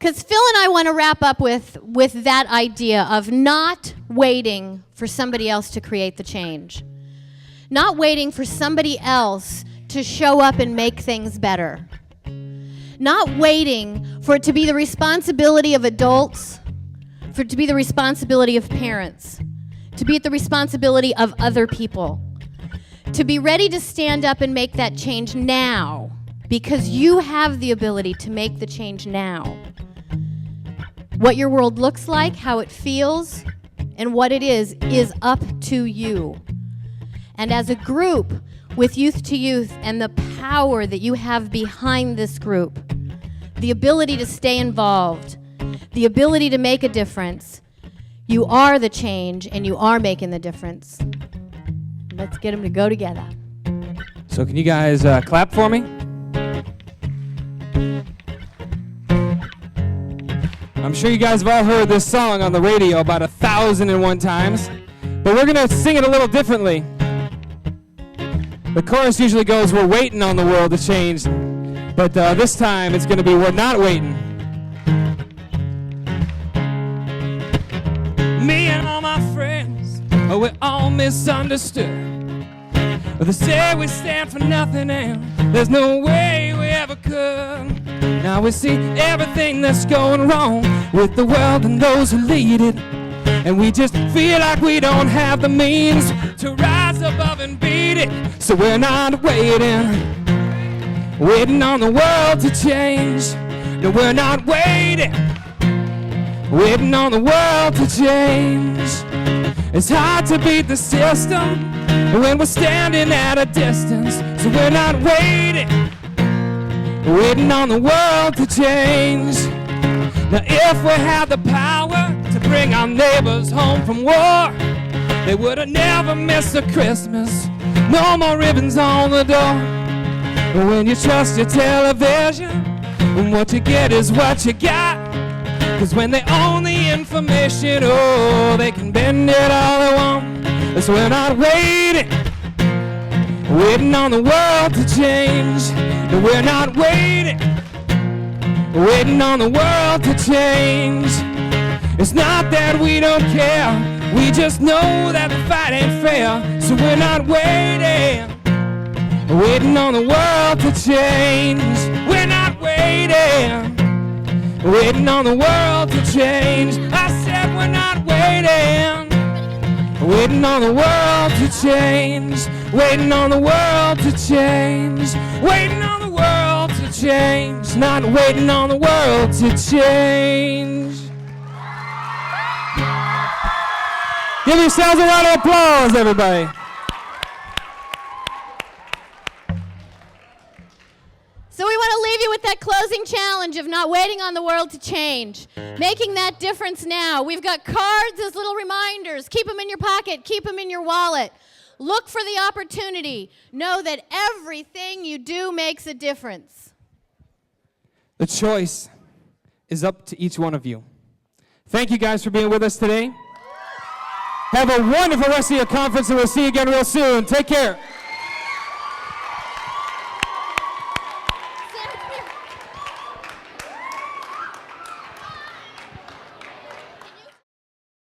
Because Phil and I want to wrap up with that idea of not waiting for somebody else to create the change. Not waiting for somebody else to show up and make things better. Not waiting for it to be the responsibility of adults, for it to be the responsibility of parents, to be the responsibility of other people. To be ready to stand up and make that change now, because you have the ability to make the change now. What your world looks like, how it feels, and what it is up to you. And as a group, with Youth to Youth and the power that you have behind this group, the ability to stay involved, the ability to make a difference, you are the change and you are making the difference. Let's get them to go together. So can you guys clap for me? I'm sure you guys have all heard this song on the radio about 1,001 times, but we're going to sing it a little differently. The chorus usually goes, we're waiting on the world to change, but this time it's going to be, we're not waiting. Me and all my friends, we're all misunderstood. They say we stand for nothing and there's no way we ever could. Now we see everything that's going wrong with the world and those who lead it, and we just feel like we don't have the means to rise above and beat it. So we're not waiting on the world to change. No, we're not waiting on the world to change. It's hard to beat the system when we're standing at a distance. So we're not waiting on the world to change. Now if we had the power to bring our neighbors home from war, they would have never missed a Christmas. No more ribbons on the door. When you trust your television, what you get is what you got. Cause when they own the information, oh, they can bend it all they want. So we're not waiting on the world to change. No, we're not waiting on the world to change. It's not that we don't care, we just know that the fight ain't fair. So we're not waiting on the world to change. We're not waiting on the world to change. I said we're not waiting on the world to change. Waiting on the world to change. Waiting on the world to change. Not waiting on the world to change. Give yourselves a round of applause, everybody. So we want to leave you with that closing challenge of not waiting on the world to change. Making that difference now. We've got cards as little reminders. Keep them in your pocket. Keep them in your wallet. Look for the opportunity. Know that everything you do makes a difference. The choice is up to each one of you. Thank you guys for being with us today. Have a wonderful rest of your conference, and we'll see you again real soon. Take care.